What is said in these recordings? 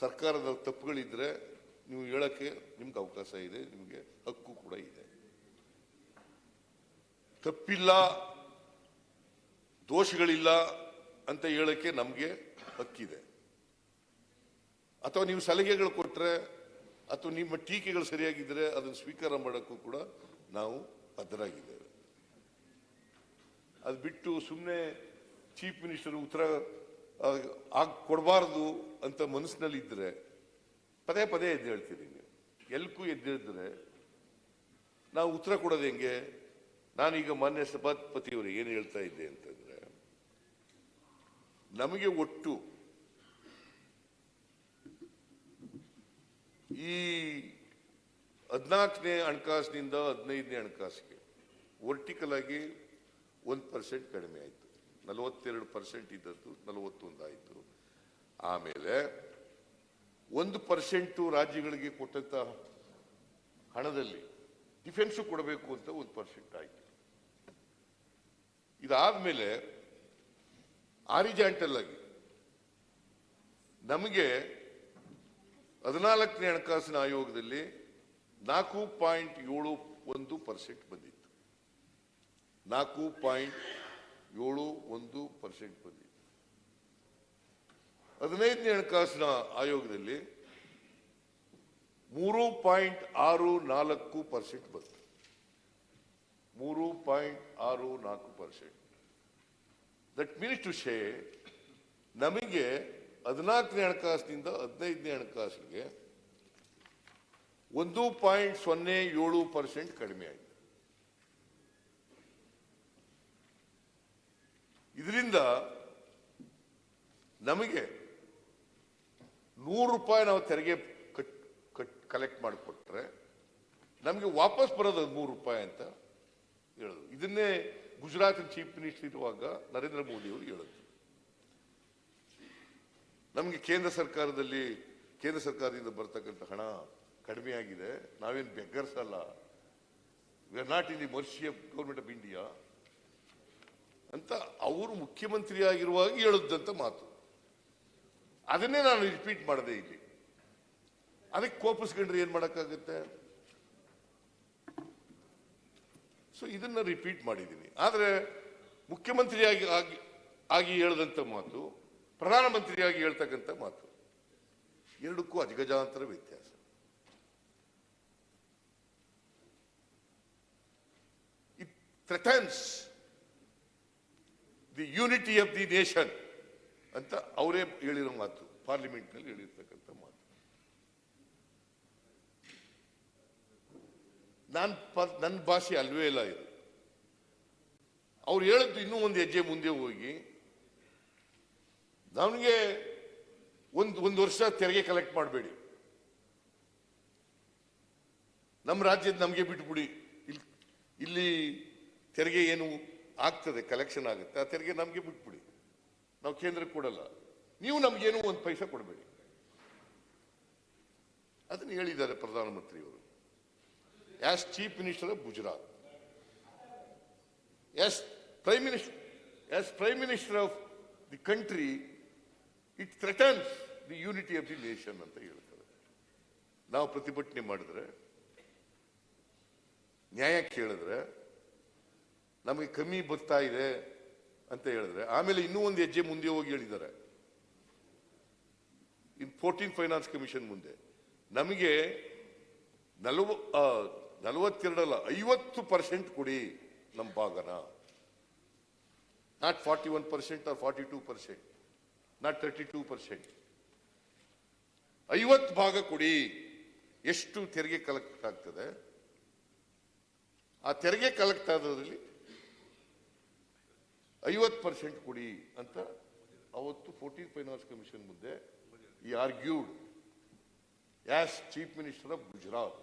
ಸರ್ಕಾರದ ತಪ್ಪುಗಳಿದ್ರೆ ನೀವು ಹೇಳಕ್ಕೆ ನಿಮ್ಗೆ ಅವಕಾಶ ಇದೆ, ನಿಮಗೆ ಹಕ್ಕು ಕೂಡ ಇದೆ. ತಪ್ಪಿಲ್ಲ, ದೋಷಗಳಿಲ್ಲ ಅಂತ ಹೇಳಕ್ಕೆ ನಮಗೆ ಹಕ್ಕಿದೆ. ಅಥವಾ ನೀವು ಸಲಹೆಗಳು ಕೊಟ್ಟರೆ ಅಥವಾ ನಿಮ್ಮ ಟೀಕೆಗಳು ಸರಿಯಾಗಿದ್ದರೆ ಅದನ್ನು ಸ್ವೀಕಾರ ಮಾಡೋಕ್ಕೂ ಕೂಡ ನಾವು ಬದ್ಧರಾಗಿದ್ದೇವೆ. ಅದು ಬಿಟ್ಟು ಸುಮ್ಮನೆ ಚೀಫ್ ಮಿನಿಸ್ಟರ್ ಉತ್ತರ ಕೊಡಬಾರ್ದು ಅಂತ ಮನಸ್ಸಿನಲ್ಲಿ ಇದ್ದರೆ ಪದೇ ಪದೇ ಎದ್ದು ಹೇಳ್ತೀರಿ. ನೀವು ಎಲ್ಲಕ್ಕೂ ಎದ್ದೇಳಿದ್ರೆ ನಾವು ಉತ್ತರ ಕೊಡೋದು ಹೆಂಗೆ? ನಾನೀಗ ಮಾನ್ಯ ಸಭಾಪತಿಯವರು ಏನು ಹೇಳ್ತಾ ಇದ್ದೆ ಅಂತಂದ್ರೆ, ನಮಗೆ ಒಟ್ಟು ಈ 14ನೇ ಹಣಕಾಸಿನಿಂದ 15ನೇ ಹಣಕಾಸಿಗೆ ವರ್ಟಿಕಲ್ ಆಗಿ 1% ಕಡಿಮೆ ಆಯಿತು. 42% ಇದ್ದದ್ದು 41 ಆಯಿತು. ಆಮೇಲೆ 1% ರಾಜ್ಯಗಳಿಗೆ ಕೊಟ್ಟಂತ ಹಣದಲ್ಲಿ ಡಿಫೆನ್ಸ್ ಕೊಡಬೇಕು ಅಂತ 1% ಆಯಿತು. ಇದಾದ್ಮೇಲೆ ಆರಿಜಾಂಟಲ್ ಆಗಿ ನಮಗೆ 14ನೇ ಹಣಕಾಸಿನ ಆಯೋಗದಲ್ಲಿ 4.71% ಬಂದಿತ್ತು. 4.71% ಬಂದಿತ್ತು. 15ನೇ ಹಣಕಾಸಿನ ಆಯೋಗದಲ್ಲಿ 3.64% ಬಂತು. 3.64%. ದಟ್ ಮೀನ್ಸ್ ಟು ಸೇ ನಮಗೆ 14ನೇ ಹಣಕಾಸಿನಿಂದ 15ನೇ ಹಣಕಾಸಿಗೆ 1.07% ಕಡಿಮೆ ಆಯಿತು. ಇದರಿಂದ ನಮಗೆ ₹100 ನಾವು ತೆರಿಗೆ ಕಲೆಕ್ಟ್ ಮಾಡಿಕೊಟ್ರೆ ನಮಗೆ ವಾಪಸ್ ಬರೋದು ₹3 ಅಂತ ಹೇಳೋದು. ಇದನ್ನೇ ಗುಜರಾತ್ ಚೀಫ್ ಮಿನಿಸ್ಟರ್ ಇರುವಾಗ ನರೇಂದ್ರ ಮೋದಿ ಅವರು ಹೇಳಿದ್ರು. ನಮಗೆ ಕೇಂದ್ರ ಸರ್ಕಾರದಿಂದ ಬರ್ತಕ್ಕಂಥ ಹಣ ಕಡಿಮೆ ಆಗಿದೆ, ನಾವೇನು ಬೆಗ್ಗರ್ಸ್ ಅಲ್ಲ, we are not in the mercy of government of India ಅಂತ ಅವರು ಮುಖ್ಯಮಂತ್ರಿ ಆಗಿರುವಾಗ ಹೇಳುದಂತ ಮಾತು. ಅದನ್ನೇ ನಾನು ರಿಪೀಟ್ ಮಾಡದೆ ಇಲ್ಲಿ. ಅದಕ್ಕೆ ಕೋಪಿಸ್ಕೊಂಡ್ರೆ ಏನ್ ಮಾಡಕ್ಕಾಗುತ್ತೆ? ಸೊ ಇದನ್ನ ರಿಪೀಟ್ ಮಾಡಿದ್ದೀನಿ. ಆದ್ರೆ ಮುಖ್ಯಮಂತ್ರಿಯಾಗಿ ಹೇಳದಂತ ಮಾತು, ಪ್ರಧಾನಮಂತ್ರಿಯಾಗಿ ಹೇಳ್ತಕ್ಕಂಥ ಮಾತು, ಎರಡಕ್ಕೂ ಅಜಗಜಾಂತರ ವ್ಯತ್ಯಾಸ. It ಥ್ರೆಟನ್ಸ್ the unity of the nation ಅಂತ ಅವರೇ ಹೇಳಿರೋ ಮಾತು, ಪಾರ್ಲಿಮೆಂಟ್ ನಲ್ಲಿ ಹೇಳಿರ್ತಕ್ಕಂಥ ಮಾತು. ನನ್ನ ಭಾಷೆ ಅಲ್ವೇ ಇಲ್ಲ ಇದು. ಅವ್ರು ಹೇಳಿದ್ದು ಇನ್ನೂ ಒಂದು ಹೆಜ್ಜೆ ಮುಂದೆ ಹೋಗಿ ನಮಗೆ ಒಂದು ವರ್ಷ ತೆರಿಗೆ ಕಲೆಕ್ಟ್ ಮಾಡಬೇಡಿ, ನಮ್ಮ ರಾಜ್ಯದ ನಮಗೆ ಬಿಟ್ಬಿಡಿ, ಇಲ್ಲಿ ತೆರಿಗೆ ಏನು ಆಗ್ತದೆ ಕಲೆಕ್ಷನ್ ಆಗುತ್ತೆ ಆ ತೆರಿಗೆ ನಮಗೆ ಬಿಟ್ಬಿಡಿ, ನಾವು ಕೇಂದ್ರಕ್ಕೆ ಕೊಡಲ್ಲ, ನೀವು ನಮ್ಗೇನು ಒಂದು ಪೈಸಾ ಕೊಡಬೇಡಿ. ಅದನ್ನು ಹೇಳಿದ್ದಾರೆ ಪ್ರಧಾನಮಂತ್ರಿಯವರು as chief minister of Gujarat. As prime minister of the country it ಥ್ರೆಟನ್ಸ್ the unity of the nation ಅಂತ ಹೇಳ್ತಾರೆ. ನಾವು ಪ್ರತಿಭಟನೆ ಮಾಡಿದ್ರೆ, ನ್ಯಾಯ ಕೇಳಿದ್ರೆ, ನಮಗೆ ಕಮ್ಮಿ ಬರ್ತಾ ಇದೆ ಅಂತ ಹೇಳಿದ್ರೆ, ಆಮೇಲೆ ಇನ್ನೂ ಒಂದು ಹೆಜ್ಜೆ ಮುಂದೆ ಹೋಗಿ ಹೇಳಿದ್ದಾರೆ 14th ಫೈನಾನ್ಸ್ ಕಮಿಷನ್ ಮುಂದೆ ನಮಗೆ 42 ಅಲ್ಲ 50% ಕೊಡಿ ನಮ್ಮ ಭಾಗನ, ನಾಟ್ 41% or 42%, ನಾಟ್ 32%, 50 ಭಾಗ ಕೊಡಿ. ಎಷ್ಟು ತೆರಿಗೆ ಕಲೆಕ್ಟ್ ಆಗ್ತದೆ ಆ ತೆರಿಗೆ ಕಲೆಕ್ಟ್ ಆದ್ರಲ್ಲಿ 50% ಕೊಡಿ ಅಂತ ಅವತ್ತು 14th ಫೈನಾನ್ಸ್ ಕಮಿಷನ್ ಮುಂದೆ ಈ argued as chief minister of Gujarat.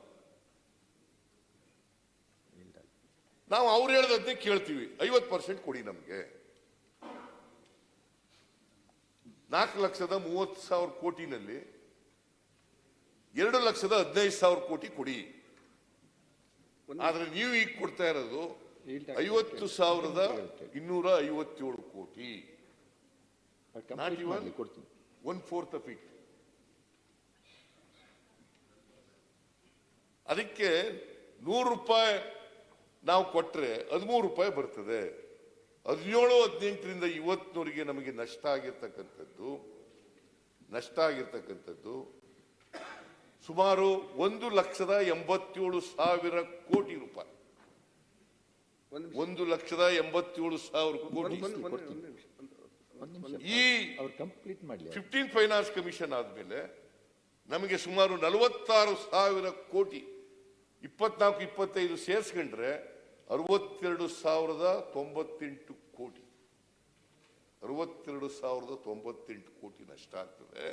ನಾವು ಅವ್ರು ಹೇಳದಂತೆ ಕೇಳ್ತೀವಿ, 50% ಕೊಡಿ ನಮಗೆ. 4,30,000 ಕೋಟಿನಲ್ಲಿ 2,15,000 ಕೋಟಿ ಕೊಡಿ. ಆದ್ರೆ ನೀವು ಈಗ ಕೊಡ್ತಾ ಇರೋದು 50,257 ಕೋಟಿ, ನಾಟ್ ಇವನ್ 1/4 ಆಫ್ ಇಟ್. ವರ್ಷಕ್ಕೆ ₹100 ನಾವು ಕೊಟ್ಟರೆ 13 ರೂಪಾಯಿ ಬರ್ತದೆ. 17-18ರಿಂದ ಇವತ್ತಿನವರೆಗೆ ನಮಗೆ ನಷ್ಟ ಆಗಿರ್ತಕ್ಕಂಥದ್ದು ಸುಮಾರು 1,87,000 ಕೋಟಿ ರೂಪಾಯಿ. 1,87,000 ಕೋಟಿ. ಈ 15 ಫೈನಾನ್ಸ್ ಕಮಿಷನ್ ಆದ್ಮೇಲೆ ನಮಗೆ ಸುಮಾರು 46,000 ಕೋಟಿ 24-25 ಸೇರಿಸ್ಕೊಂಡ್ರೆ 62,098 ಕೋಟಿ. 62,098 ಕೋಟಿ ನಷ್ಟ ಆಗ್ತದೆ.